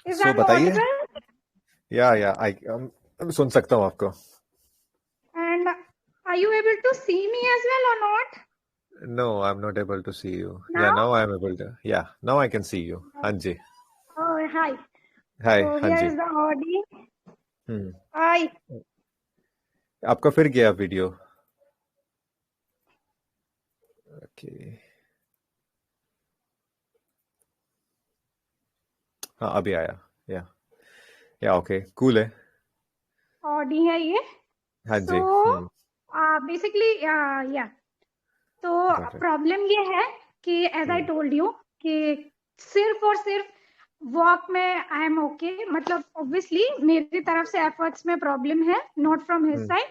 Is so I'm बताइए। audible? या आई सुन सकता हूँ आपको। And are you able to see me as well or not no, I am not able to see you. या now? Now I am able to, या now I can see you. हाँ जी। Oh, hi. हाय, So हाँ here ji. is the audio. Hmm. Hi. आपका फिर गया video. Okay. हाँ, अभी आया। या ओके, कूल है। Audio है ये. हाँ So जी। basically yeah. तो गॉट इट। प्रॉब्लम ये है कि as I hmm. Told you कि सिर्फ और सिर्फ वॉक में आई एम ओके, मतलब ऑब्वियसली मेरी तरफ से एफर्ट्स में प्रॉब्लम है, not from his hmm. Side.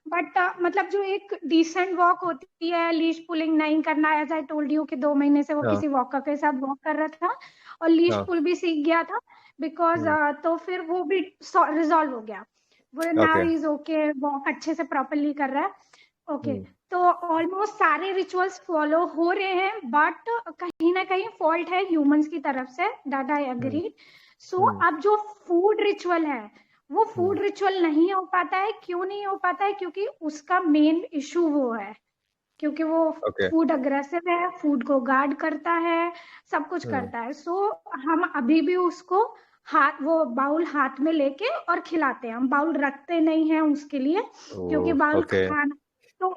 But मतलब जो एक डिसेंट वॉक होती है, लीश पुलिंग नहीं करना, एज आई टोल्ड यू कि 2 महीने से वो हाँ किसी वॉकर के साथ वॉक कर रहा था और लीश हाँ। पुल भी सीख गया था बिकॉज हम्म। तो फिर वो भी रिजॉल्व हो गया. वो now okay. Is okay, walk अच्छे से प्रॉपरली कर रहा है. ओके. हम्म। तो ऑलमोस्ट सारे रिचुअल्स फॉलो हो रहे हैं बट कहीं ना कहीं फॉल्ट है ह्यूमंस की तरफ से, दैट आई हम्म। एग्री. सो हम्म। अब जो फूड रिचुअल है वो हम्म। फूड रिचुअल नहीं हो पाता है. क्यों नहीं हो पाता है? क्योंकि उसका मेन इशू वो है, क्योंकि वो ओके। फूड अग्रेसिव है, फूड को गार्ड करता है, सब कुछ हम्म। करता है. सो हम अभी भी उसको हाथ, वो बाउल हाथ में लेके और खिलाते हैं, हम बाउल रखते नहीं हैं उसके लिए, ओ। क्योंकि बाउल ओके। खाना. तो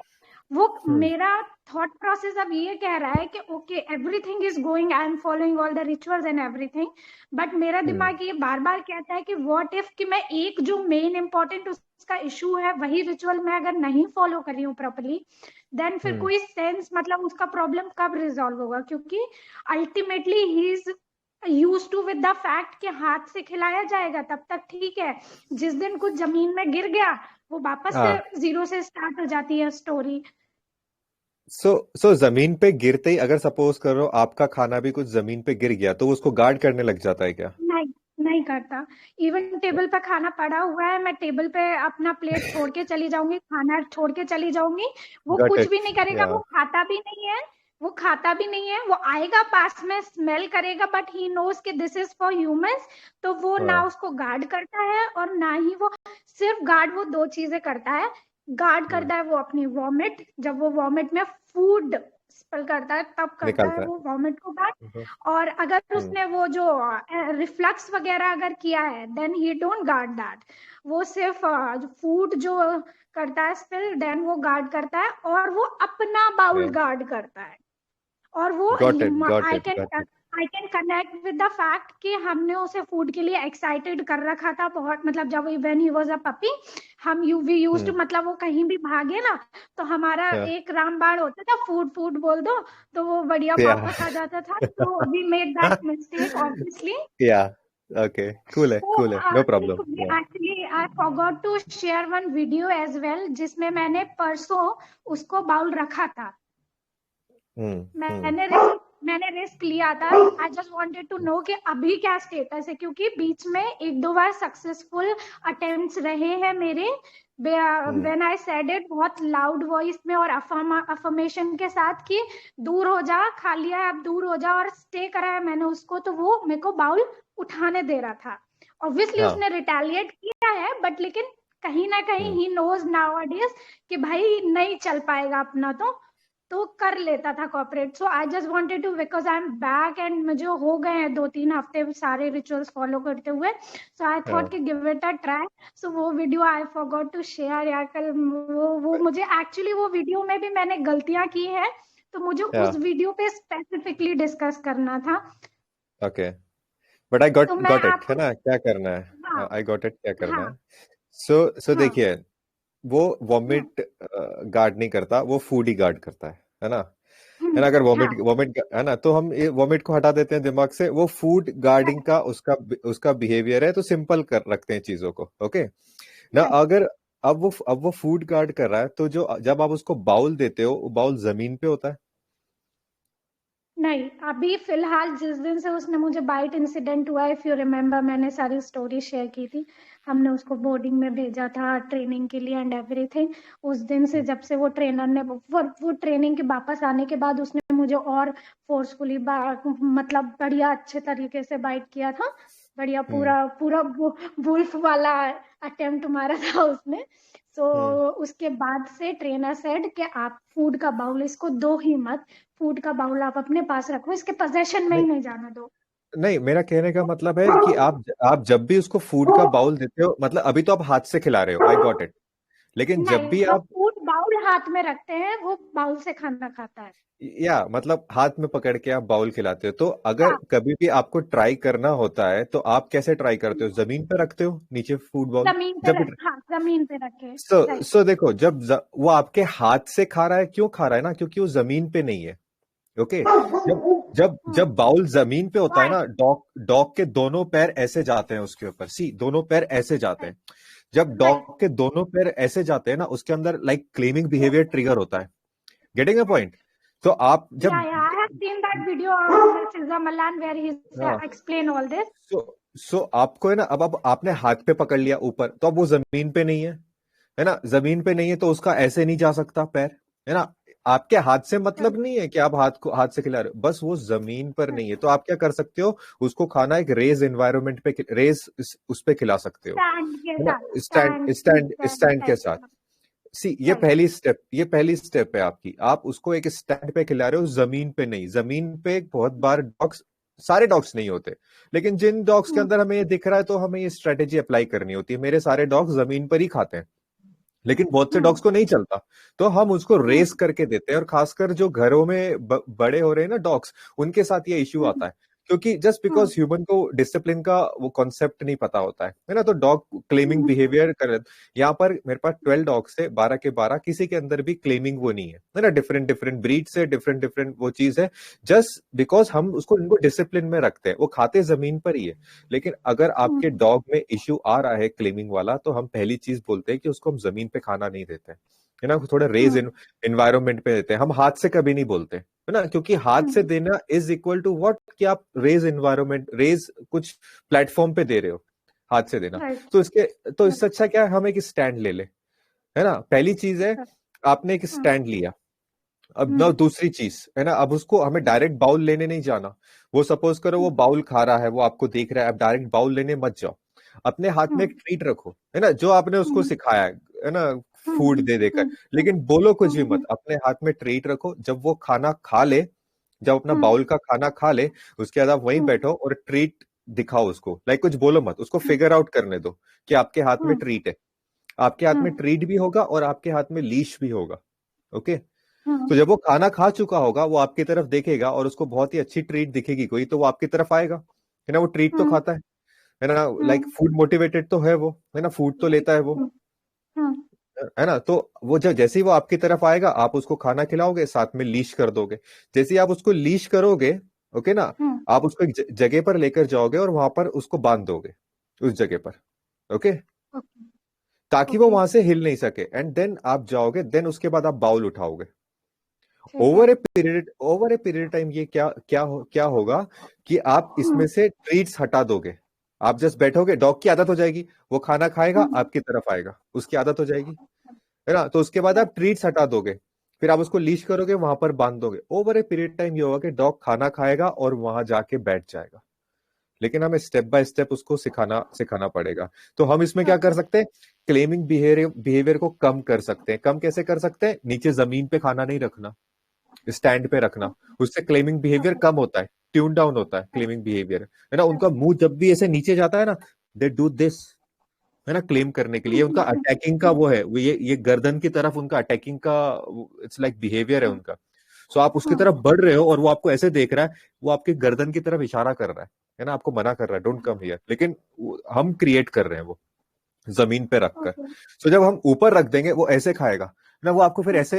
वो हम्म। मेरा थॉट प्रोसेस अब ये कह रहा है कि okay everything is going, I am following all the rituals and everything, but मेरा हम्म। दिमाग ये बार बार कहता है कि व्हाट इफ कि मैं एक जो मेन इंपॉर्टेंट उसका इशू है वही रिचुअल मैं अगर नहीं फॉलो कर रही हूँ प्रॉपरली, देन फिर हम्म। कोई सेंस, मतलब उसका प्रॉब्लम कब रिजॉल्व होगा? क्योंकि ultimately he is used to with the fact कि हाथ से खिलाया जाएगा तब तक ठीक है, जिस दिन कुछ जमीन में गिर गया वो वापस से हाँ। जीरो से स्टार्ट हो जाती है स्टोरी. सो जमीन पे गिरते ही, अगर सपोज करो आपका खाना भी कुछ जमीन पे गिर गया, तो वो उसको गार्ड करने लग जाता है क्या? नहीं, नहीं करता. इवन टेबल पे खाना पड़ा हुआ है, मैं टेबल पे अपना प्लेट छोड़ के चली जाऊंगी, खाना छोड़ के चली जाऊंगी, वो गॉट कुछ भी इट। नहीं करेगा, या। वो खाता भी नहीं है. वो खाता भी नहीं है, वो आएगा पास में स्मेल करेगा बट ही नोज कि दिस इज फॉर ह्यूमंस. तो वो ना हाँ। उसको गार्ड करता है और ना ही वो, सिर्फ गार्ड वो दो चीजें करता है. गार्ड हम्म। करता है वो अपनी वॉमिट, जब वो वॉमिट में फूड स्पेल करता है तब करता है निकालता है। वो वॉमिट को गार्ड. हम्म। और अगर हम्म। उसने वो जो रिफ्लक्स वगैरह अगर किया है then he don't guard that. वो सिर्फ फूड जो करता है स्पिल, देन वो गार्ड करता है और वो अपना बाउल गार्ड करता है. और वो got it, got I it, can got it. I can connect with the fact कि हमने उसे फूड के लिए एक्साइटेड कर रखा था बहुत, मतलब जब when he was a puppy, हम वी यूज्ड, हम्म। मतलब वो कहीं भी भागे ना तो हमारा या। एक रामबाण होता था, फूड फूड बोल दो तो वो बढ़िया या। वापस आ जाता था. तो we made that mistake obviously. Yeah. Okay, cool है, So कूल है, नो एक problem. Yeah. actually I forgot to share one video as well जिसमें मैंने परसों उसको बाउल रखा था. हम्म। हम्म। मैंने रिस्क लिया था. I just wanted to know कि अभी क्या स्टेटस है, क्योंकि बीच में एक दो बार सक्सेसफुल अटेम्प्ट्स रहे हैं मेरे. हम्म। व्हेन आई सेड इट बहुत लाउड वॉइस में और अफर्मेशन के साथ कि दूर हो जा, खा लिया है अब दूर हो जा, और स्टे करा है मैंने उसको, तो वो मेरे को बाउल उठाने दे रहा था. ऑब्वियसली हाँ। उसने रिटेलिएट किया है बट लेकिन कहीं ना कहीं हम्म। ही नोज नाउअडेज कि भाई नहीं चल पाएगा अपना, तो कर लेता था cooperate. So I just wanted to, because I am back and मुझे हो गए हैं 2-3 हफ्ते सारे रिचुअल्स फॉलो करते हुए. सो आई थॉट हाँ। कि give it a try. So वो video I forgot to share यार. कल वो मुझे एक्चुअली वो वीडियो में भी मैंने गलतियां की हैं, तो मुझे या। उस वीडियो पे स्पेसिफिकली डिस्कस करना था. ओके, बट आई गॉट तो मैं गॉट इट, है आपको, ना, क्या करना हाँ है? आई गॉट इट, क्या करना हाँ है? सो हाँ. देखिए, वो हम्म वॉमिट गार्ड नहीं करता, वो फूड ही गार्ड करता है ना? है ना? अगर हाँ. वॉमिट वॉमिट है ना, तो हम वॉमिट को हटा देते हैं दिमाग से, वो फूड गार्डिंग का उसका उसका बिहेवियर है, तो सिंपल कर रखते हैं चीजों को। ओके ना? अगर अब वो फूड गार्ड कर रहा है, तो जो जब आप उसको बाउल देते हो, वो बाउल जमीन पे होता है। नहीं, अभी फिलहाल जिस दिन से उसने मुझे बाइट इंसिडेंट हुआ, इफ यू रिमेम्बर, मैंने सारी स्टोरी शेयर की थी। हमने उसको बोर्डिंग में भेजा था ट्रेनिंग के लिए एंड एवरीथिंग। उस दिन से, जब से वो ट्रेनर ने वो ट्रेनिंग के वापस आने के बाद उसने मुझे और फोर्सफुली मतलब बढ़िया अच्छे तरीके से बाइट किया था। बढ़िया पूरा पूरा वुल्फ वाला अटेम्प्ट मारा था उसने। सो उसके बाद से ट्रेनर सेड कि आप फूड का बाउल इसको दो ही मत। फूड का बाउल आप अपने पास रखो, इसके पोजेशन में ही नहीं नहीं जाने दो। नहीं, मेरा कहने का मतलब है कि आप जब भी उसको फूड का बाउल देते हो, मतलब अभी तो आप हाथ से खिला रहे हो, आई गॉट इट, लेकिन जब नहीं, भी हम आप, फूड बाउल हाथ में रखते हैं, वो बाउल से खाना खाता है। या मतलब हाथ में पकड़ के आप बाउल खिलाते हो, तो अगर हाँ, कभी भी आपको ट्राई करना होता है तो आप कैसे ट्राई करते हो? जमीन पे रखते हो नीचे फूड बाउल? जमीन पे जब भी, हाँ, जमीन पे रखे। राइट। सो देखो, वो आपके हाथ से खा रहा है, क्यों खा रहा है ना, क्योंकि वो जमीन पे नहीं है। ओके, जब जब जब बाउल जमीन पे होता है ना, डॉग डॉग के दोनों पैर ऐसे जाते हैं उसके ऊपर, सी दोनों पैर ऐसे जाते हैं। जब राइट। डॉग के दोनों पैर ऐसे जाते हैं ना, उसके अंदर लाइक क्लेमिंग बिहेवियर ट्रिगर होता है। Getting a point? तो आप जब, Yeah, I have seen that video of Silva Malan where he हाँ, explain all this. सो आपको है ना, अब आपने हाथ पे पकड़ लिया ऊपर, तो अब वो जमीन पे नहीं है ना, जमीन पे नहीं है तो उसका ऐसे नहीं जा सकता पैर, है ना। आपके हाथ से मतलब नहीं है कि आप हाथ से खिला रहे हो, बस वो जमीन पर नहीं है, तो आप क्या कर सकते हो? उसको खाना एक रेज एनवायरनमेंट पे, रेज उस पे खिला सकते हो, स्टैंड के है ना, साथ, stand stand stand stand stand के टाइप साथ। का। सी राइट। ये पहली स्टेप है आपकी, आप उसको एक स्टैंड पे खिला रहे हो, जमीन पे नहीं। जमीन पे बहुत बार डॉग्स, सारे डॉग्स नहीं होते, लेकिन जिन डॉग्स के अंदर हमें ये दिख रहा है तो हमें ये स्ट्रेटेजी अप्लाई करनी होती है। मेरे सारे डॉग्स जमीन पर ही खाते हैं, लेकिन बहुत से डॉग्स को नहीं चलता, तो हम उसको रेस करके देते हैं। और खासकर जो घरों में बड़े हो रहे हैं ना डॉग्स, उनके साथ ये इश्यू आता है, क्योंकि जस्ट बिकॉज ह्यूमन को डिसिप्लिन का वो कॉन्सेप्ट नहीं पता होता है ना, तो डॉग क्लेमिंग बिहेवियर कर। यहाँ पर मेरे पास 12 डॉग्स से 12 के 12 किसी के अंदर भी क्लेमिंग वो नहीं है ना, डिफरेंट डिफरेंट ब्रीड से डिफरेंट डिफरेंट वो चीज है। जस्ट बिकॉज हम उसको इनको डिसिप्लिन में रखते हैं, वो खाते जमीन पर ही है। लेकिन अगर आपके डॉग में इश्यू आ रहा है क्लेमिंग वाला, तो हम पहली चीज बोलते हैं कि उसको हम जमीन पे खाना नहीं देते, है ना, थोड़ा रेज एनवायरमेंट पे देते हैं। हम हाथ से कभी नहीं बोलते, है ना, क्योंकि हाथ से देना इज इक्वल टू व्हाट, कि आप रेज एनवायरमेंट, रेज कुछ प्लेटफॉर्म पे दे रहे हो, हाथ से देना। राइट। तो इससे अच्छा क्या है, हम एक स्टैंड ले ले, है ना। पहली चीज है, आपने एक स्टैंड लिया। अब ना दूसरी चीज है ना, अब उसको हमें डायरेक्ट बाउल लेने नहीं जाना। वो सपोज करो वो बाउल खा रहा है, वो आपको देख रहा है, अब डायरेक्ट बाउल लेने मत जाओ। अपने हाथ में एक ट्रीट रखो, है ना, जो आपने उसको सिखाया है ना, फूड दे देकर। लेकिन बोलो कुछ भी मत, अपने हाथ में ट्रीट रखो। जब वो खाना खा ले, जब अपना बाउल का खाना खा ले, उसके बाद आप वहीं बैठो और ट्रीट दिखाओ उसको, लाइक कुछ बोलो मत, उसको फिगर आउट करने दो कि आपके हाथ में ट्रीट है। आपके हाथ में ट्रीट भी होगा और आपके हाथ में लीश भी होगा। ओके, तो जब वो खाना खा चुका होगा, वो आपकी तरफ देखेगा और उसको बहुत ही अच्छी ट्रीट दिखेगी कोई, तो वो आपकी तरफ आएगा, है ना। वो ट्रीट तो खाता है ना, लाइक फूड मोटिवेटेड तो है वो, है ना, फूड तो लेता है वो, है ना। तो वो जब जैसे ही वो आपकी तरफ आएगा, आप उसको खाना खिलाओगे, साथ में लीश कर दोगे। जैसे ही आप उसको लीश करोगे, ओके ना, आप उसको एक जगह पर लेकर जाओगे और वहां पर उसको बांध दोगे, उस जगह पर। ओके, ताकि वो वहां से हिल नहीं सके। एंड देन आप जाओगे, देन उसके बाद आप बाउल उठाओगे। ओवर ए पीरियड टाइम ये क्या होगा कि आप इसमें से ट्रीट्स हटा दोगे। आप जस्ट बैठोगे, डॉग की आदत हो जाएगी, वो खाना खाएगा, आपकी तरफ आएगा, उसकी आदत हो जाएगी, है ना। तो उसके बाद आप ट्रीट्स हटा दोगे, फिर आप उसको लीश करोगे, वहां पर बांध दोगे। ओवर ए पीरियड टाइम ये होगा कि डॉग खाना खाएगा और वहां जाके बैठ जाएगा। लेकिन हमें स्टेप बाय स्टेप उसको सिखाना सिखाना पड़ेगा। तो हम इसमें क्या कर सकते हैं? क्लेमिंग बिहेवियर को कम कर सकते हैं। कम कैसे कर सकते हैं? नीचे जमीन पे खाना नहीं रखना, स्टैंड पे रखना। उससे क्लेमिंग बिहेवियर कम होता है, ट्यून डाउन होता है क्लेमिंग बिहेवियर, है ना। उनका मुंह जब भी ऐसे नीचे जाता है ना, दे डू दिस, है ना, क्लेम करने के लिए। उनका अटैकिंग का वो है, वो ये गर्दन की तरफ उनका अटैकिंग का, इट्स लाइक बिहेवियर है उनका। सो आप उसकी तरफ बढ़ रहे हो और वो आपको ऐसे देख रहा है, वो आपके गर्दन की तरफ इशारा कर रहा है ना, आपको मना कर रहा है, डोंट कम हियर। लेकिन हम क्रिएट कर रहे हैं वो जमीन पे रखकर। सो जब हम ऊपर रख देंगे, वो ऐसे खाएगा ना, वो आपको फिर ऐसे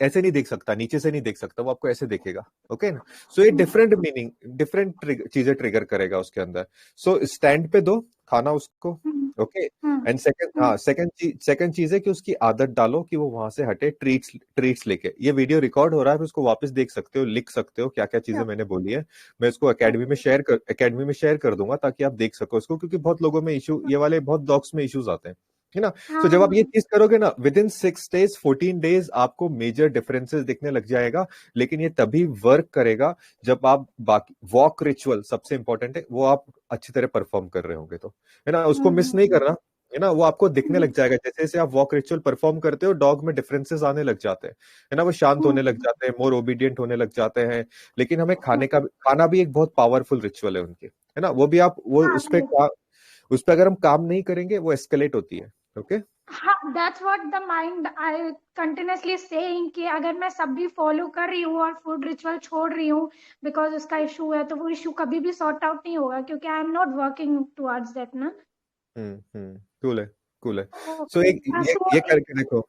ऐसे नहीं देख सकता, नीचे से नहीं देख सकता, वो आपको ऐसे देखेगा। ओके ना। सो ये डिफरेंट मीनिंग, डिफरेंट चीजें ट्रिगर करेगा उसके अंदर। सो स्टैंड पे दो, खाना उसको, ओके। एंड सेकंड चीज है कि उसकी आदत डालो कि वो वहां से हटे ट्रीट्स लेके। ये वीडियो रिकॉर्ड हो रहा है, उसको वापस देख सकते हो, लिख सकते हो क्या क्या चीजें मैंने बोली है। मैं इसको एकेडमी में शेयर कर दूंगा ताकि आप देख सको इसको, क्योंकि बहुत लोगों में इशू, ये वाले बहुत डॉग्स में इश्यूज आते हैं, है ना। तो जब आप ये चीज करोगे ना, विद इन 6 days 14 days आपको मेजर डिफरेंसेस दिखने लग जाएगा। लेकिन ये तभी वर्क करेगा जब आप बाकी वॉक रिचुअल सबसे इंपॉर्टेंट है, वो आप अच्छी तरह परफॉर्म कर रहे होंगे, तो है ना, उसको मिस नहीं करना, है ना। वो आपको दिखने लग जाएगा, जैसे जैसे आप वॉक रिचुअल परफॉर्म करते हो डॉग में डिफरेंसेस आने लग जाते हैं, है ना। वो शांत होने लग जाते हैं, मोर ओबीडियंट होने लग जाते हैं। लेकिन हमें खाना भी एक बहुत पावरफुल रिचुअल है उनके, है ना। वो भी आप वो उस पर अगर हम काम नहीं करेंगे वो एस्केलेट होती है, ओके। हाँ, that's what the mind I continuously saying कि अगर मैं सब भी फॉलो कर रही हूँ और फूड रिचुअल छोड़ रही हूँ बिकॉज उसका इशू है, तो वो इशू कभी भी सॉर्ट आउट नहीं होगा, क्योंकि I am not working towards that ना। कूल है, कूल है। सो ओके, ये करके देखो।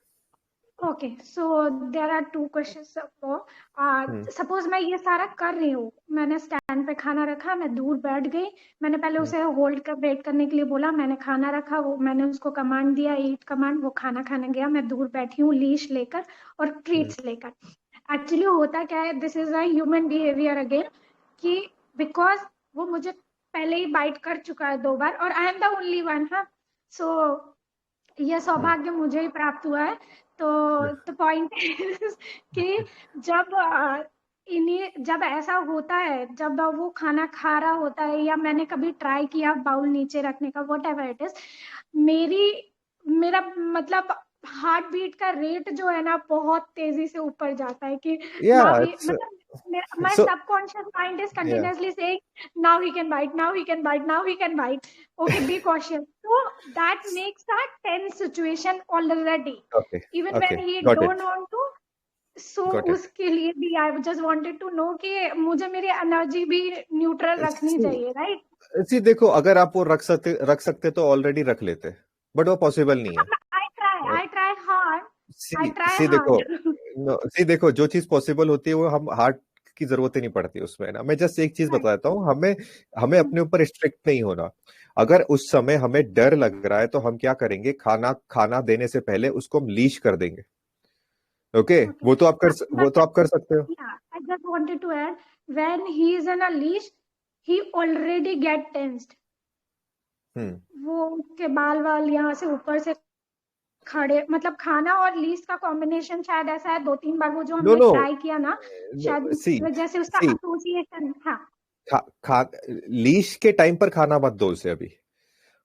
Okay, so there are two questions. Suppose मैं ये सारा कर रही हूँ, मैंने स्टैंड पे खाना रखा, मैं दूर बैठ गई, मैंने पहले उसे होल्ड कर वेट करने के लिए बोला, मैंने खाना रखा, वो मैंने उसको कमांड दिया, ईट कमांड, वो खाना खाने गया, मैं दूर बैठी हूँ लीश लेकर और ट्रीट्स लेकर। एक्चुअली होता क्या है, this is a human behaviour again, कि बिकॉज वो मुझे पहले ही बाइट कर चुका है 2 बार और I am the only one, हाँ। सो यह सौभाग्य मुझे ही प्राप्त हुआ है। तो द पॉइंट कि जब जब ऐसा होता है, जब वो खाना खा रहा होता है या मैंने कभी ट्राई किया बाउल नीचे रखने का, व्हाट एवर इट इज, मेरी मेरा मतलब हार्ट बीट का रेट जो है ना बहुत तेजी से ऊपर जाता है कि या नाउ ही मतलब my so subconscious mind is या continuously saying now he can bite, now he can bite, now he can bite, okay, be cautious. So that makes a tense situation already okay, even okay, when he got don't it, want to. So got it. उसके लिए भी I just wanted to know कि मुझे मेरी energy भी neutral रखनी चाहिए, right? सी देखो, अगर आप वो रख सकते तो ऑलरेडी रख लेते, बट वो पॉसिबल नहीं है। I try hard, I C try सी देखो, hard. सी देखो, जो चीज पॉसिबल होती है वो हम हार्ट की जरूरत ही नहीं पड़ती उसमें ना। मैं जस्ट एक चीज Right. बताता हूँ, हमें हमें अपने ऊपर स्ट्रिक्ट नहीं होना। अगर उस समय हमें डर लग रहा है तो हम क्या करेंगे, खाना खाना देने से पहले उसको हम लीश कर देंगे, ओके। Okay. वो But तो आप कर सकते हो। yeah, I just wanted to add, when he is on a leash, he already get tensed. हम्म वो उसके बाल वाल यहाँ से ऊपर से खड़े, मतलब खाना और लीस का कॉम्बिनेशन शायद ऐसा है, 2-3 बार वो जो नो हमने नो ट्राई किया ना, शायद सी उस वजह से उसका सी एसोसिएशन। हाँ। खा खा लीश के टाइम पर खाना मत दो उसे अभी।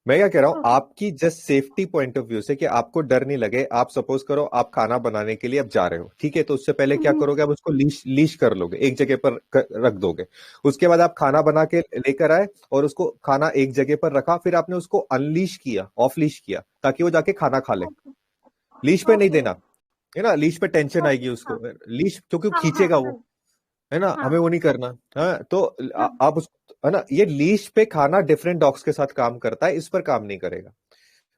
मैं क्या कह रहा हूं, ओके। आपकी just safety point of view से, कि आपको डर नहीं लगे। आप सपोज करो आप खाना बनाने के लिए अब जा रहे हो, ठीक है, तो उससे पहले क्या करोगे, आप उसको लीश लीश कर लोगे, एक जगह पर रख दोगे। उसके बाद आप खाना बना के लेकर आए और उसको खाना एक जगह पर रखा, फिर आपने उसको अनलीश किया, ऑफ लीश किया, ताकि वो जाके खाना खा ले। ओके। लीश पे नहीं ओके। देना, है ना, लीश पे टेंशन आएगी ओके। उसको, हाँ लीश क्योंकि वो हाँ हाँ। खींचेगा वो, है ना, हमें हाँ वो नहीं करना। हाँ, तो हाँ। आप उस, है ना, ये लीश पे खाना डिफरेंट डॉग्स के साथ काम करता है, इस पर काम नहीं करेगा,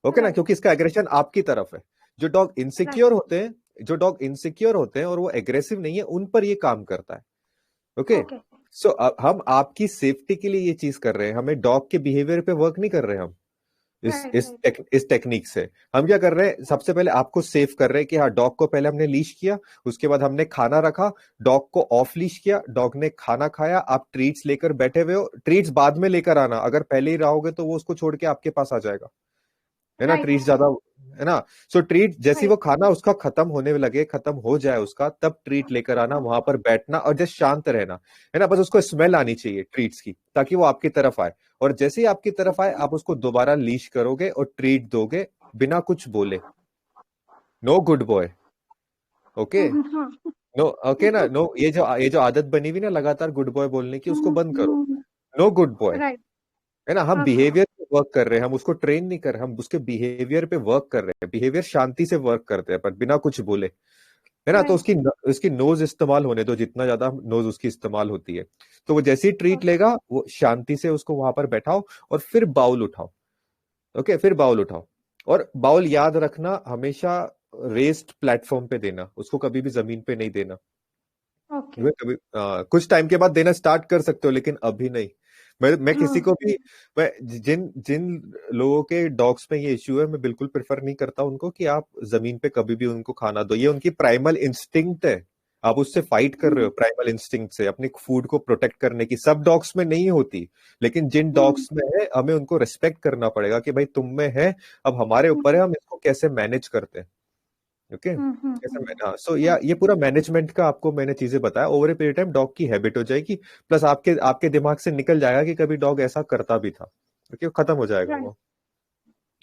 ओके ना, राइट। क्योंकि इसका एग्रेशन आपकी तरफ है। जो डॉग राइट। इनसिक्योर होते हैं, जो डॉग इनसिक्योर होते हैं और वो एग्रेसिव नहीं है, उन पर ये काम करता है, ओके। ओके। सो हम आपकी सेफ्टी के लिए ये चीज कर रहे हैं, हमें डॉग के बिहेवियर पे वर्क नहीं कर रहे हम। राइट। राइट। इस टेक्निक से हम क्या कर रहे हैं, सबसे पहले आपको सेफ कर रहे हैं कि हाँ, डॉग को पहले हमने लीश किया, उसके बाद हमने खाना रखा, डॉग को ऑफ लीश किया, डॉग ने खाना खाया, आप ट्रीट्स लेकर बैठे हुए हो। ट्रीट्स बाद में लेकर आना, अगर पहले ही रहोगे तो वो उसको छोड़ के आपके पास आ जाएगा, है ना, राइट। ट्रीट ज्यादा, है ना। सो ट्रीट जैसे वो राइट। खाना उसका खत्म होने लगे, खत्म हो जाए उसका, तब ट्रीट लेकर आना, वहां पर बैठना और जस्ट शांत रहना, है ना। बस उसको स्मेल आनी चाहिए ट्रीट्स की, ताकि वो आपकी तरफ आए। और जैसे ही आपकी तरफ आए, आप उसको दोबारा लीश करोगे और ट्रीट दोगे, बिना कुछ बोले। No good boy, okay. हाँ। नो, ओके ना, नो, ये जो आदत बनी हुई ना लगातार गुड बॉय बोलने की, उसको बंद करो। No good boy, right. है ना। हम ओके। बिहेवियर पे वर्क कर रहे हैं, हम उसको ट्रेन नहीं कर रहे, हम उसके बिहेवियर पे वर्क कर रहे हैं। बिहेवियर शांति से वर्क करते हैं, पर बिना कुछ बोले, है ना। तो राइट। उसकी नोज इस्तेमाल होने दो, जितना ज्यादा नोज उसकी इस्तेमाल होती है। तो वो जैसे ही ट्रीट लेगा, वो शांति से उसको वहां पर बैठाओ और फिर बाउल उठाओ, ओके, फिर बाउल उठाओ। और बाउल याद रखना, हमेशा रेस्ड प्लेटफॉर्म पे देना, उसको कभी भी जमीन पे नहीं देना। ओके। कभी कुछ टाइम के बाद देना स्टार्ट कर सकते हो, लेकिन अभी नहीं। मैं किसी को हाँ भी, मैं जिन जिन लोगों के डॉग्स में ये इश्यू है, मैं बिल्कुल प्रेफर नहीं करता उनको कि आप जमीन पे कभी भी उनको खाना दो। ये उनकी प्राइमल इंस्टिंक्ट है, आप उससे फाइट कर रहे हो प्राइमल इंस्टिंक्ट से, अपनी फूड को प्रोटेक्ट करने की। सब डॉग्स में नहीं होती, लेकिन जिन डॉग्स में है हमें उनको रिस्पेक्ट करना पड़ेगा कि भाई तुम में है, अब हमारे ऊपर है हम इसको कैसे मैनेज करते हैं। ओके, कैसे हाँ, सो या ये पूरा मैनेजमेंट का आपको मैंने चीजें बताया। Over a period time dog की हैबिट हो जाएगी, प्लस आपके आपके दिमाग से निकल जाएगा कि कभी डॉग ऐसा करता भी था। ओके, खत्म हो जाएगा राइट वो।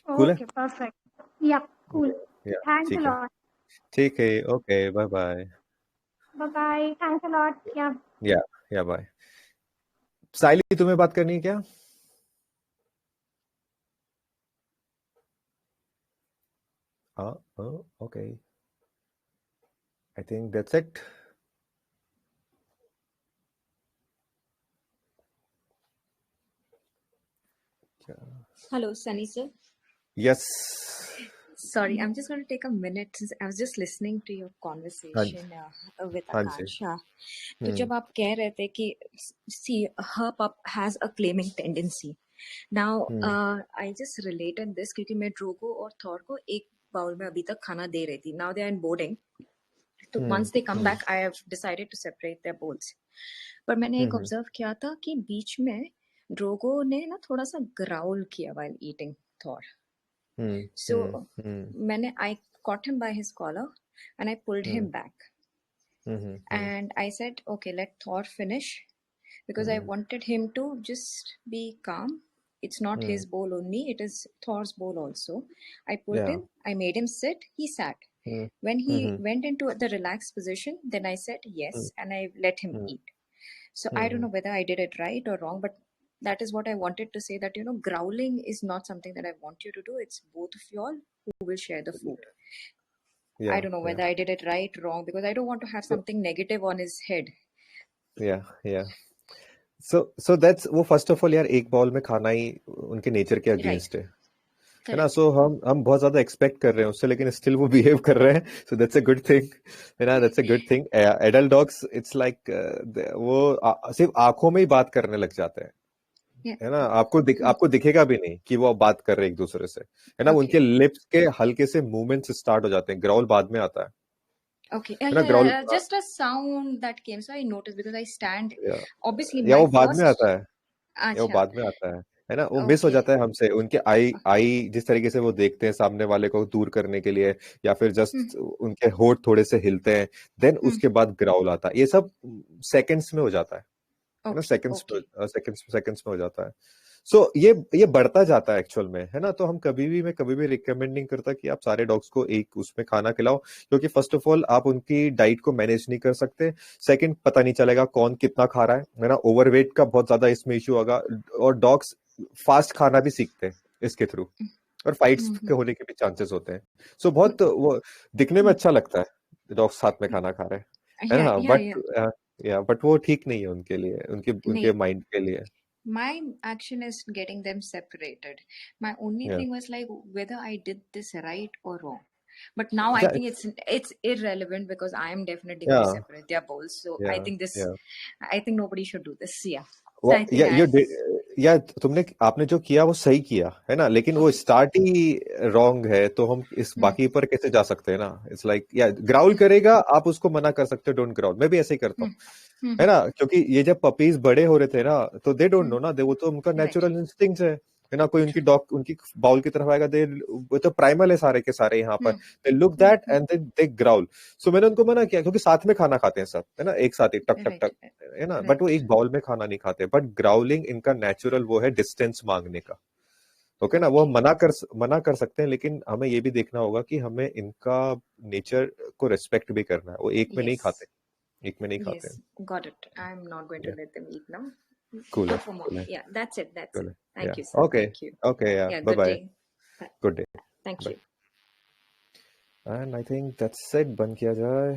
कूल है। ओके परफेक्ट या कूल या थैंक्स अ ठीक है, लॉट ठीक है, okay, bye bye. Bye bye thanks a lot yeah yeah या बाय। साइली, तुम्हें बात करनी है क्या? हाँ, okay, I think that's it. Hello, Sunny sir. Yes. Sorry, I'm just going to take a minute since I was just listening to your हाँ conversation with हाँ जी। Akansha. तो जब आप कह रहे थे कि see her pup has a claiming tendency. Now I just related this क्योंकि मैं ड्रोगो और थॉर को एक बाउल में अभी तक खाना दे रही थी. Now they are in boarding. So once they come back, I have decided to separate their bowls. पर मैंने एक ऑब्जर्व किया था कि बीच में ड्रोगो ने ना थोड़ा सा ग्राउल किया while eating Thor. So I caught him by his collar and I pulled him back. And I said, okay, let Thor finish because I wanted him to just be calm. It's not his bowl only, it is Thor's bowl also. I pulled him, I made him sit, he sat. When he went into the relaxed position, then I said yes and I let him eat. So I don't know whether I did it right or wrong, but that is what I wanted to say, that, you know, growling is not something that I want you to do. It's both of you all who will share the food. I don't know whether I did it right, wrong, because I don't want to have something negative on his head. या so that's वो first of all यार, एक bowl में खाना ही उनके nature के against है ना। सो हम बहुत ज्यादा एक्सपेक्ट कर रहे हैं उससे, लेकिन स्टिल वो बिहेव कर रहे हैं, so that's a good thing, है ना, that's a good thing. Adult dogs it's like वो सिर्फ आंखों में ही बात करने लग जाते हैं, है ना। आपको दिखेगा भी नहीं कि वो बात कर रहे हैं एक दूसरे से, है ना। उनके लिप्स के हल्के से मूवमेंट स्टार्ट हो जाते हैं, ग्राउल बाद में आता है। Okay, growl just a sound that came, so I noticed because I stand. Obviously, या my वो बाद में first. आता है, या वो अच्छा. बाद में आता है ना। वो मिस हो जाता है हमसे। उनके आई जिस तरीके से वो देखते हैं सामने वाले को दूर करने के लिए, या फिर जस्ट उनके होठ थोड़े से हिलते हैं, देन उसके बाद ग्राउल आता है। ये सब सेकंड्स में हो जाता है ना, सेकंड्स में हो जाता है। सो ये बढ़ता जाता है एक्चुअल में, है ना। तो मैं कभी भी रिकमेंड नहीं करता कि आप सारे डॉग्स को एक उसमें खाना खिलाओ, क्योंकि फर्स्ट ऑफ ऑल आप उनकी डाइट को मैनेज नहीं कर सकते। सेकंड, पता नहीं चलेगा कौन कितना खा रहा है ना। ओवरवेट का बहुत ज्यादा इसमें इश्यू होगा, और डॉग्स फास्ट खाना भी सीखते हैं इसके थ्रू, और फाइट्स के होने के भी चांसेस होते हैं। सो बहुत वो दिखने में अच्छा लगता है डॉग्स साथ में खाना खा रहे हैं, है ना, बट वो ठीक नहीं है उनके लिए, उनके माइंड के लिए। My action is getting them separated. My only thing was like whether I did this right or wrong. But now I think it's irrelevant because I am definitely going to separate their bowls. So I think I think nobody should do this. So I think आपने जो किया वो सही किया, है ना, लेकिन वो स्टार्ट ही रॉन्ग है, तो हम इस बाकी पर कैसे जा सकते हैं ना। इट्स लाइक ग्राउल करेगा, आप उसको मना कर सकते हो, डोंट ग्राउल। मैं भी ऐसे ही करता हूँ, है ना, क्योंकि ये जब पपीज बड़े हो रहे थे ना, तो दे डोंट नो ना, वो तो उनका नेचुरल इंस्टिंक्ट्स है ना। कोई उनकी बाउल की तरफ आएगा, वो तो प्राइमल है सारे के सारे यहाँ पर, they look that and they growl. So मैंने उनको मना किया, क्योंकि साथ में खाना खाते हैं सब, है ना, एक साथ ही टक टक टक, है ना, बट वो एक बाउल में खाना नहीं खाते। बट ग्राउलिंग इनका नेचुरल वो है डिस्टेंस मांगने का, ओके ना। वो मना कर सकते हैं, लेकिन हमें ये भी देखना होगा कि हमें इनका नेचर को रिस्पेक्ट भी करना है। वो एक में नहीं खाते, एक में नहीं खाते हैं। Yes, got it. I'm not going to let them eat now. Cool. Go for more. Yeah, that's it. Cool. Thank you, sir. Okay. Thank you. Okay. Yeah. Good Bye-bye. day. Good day. Thank Bye. you. And I think that's it. बंद किया जाए।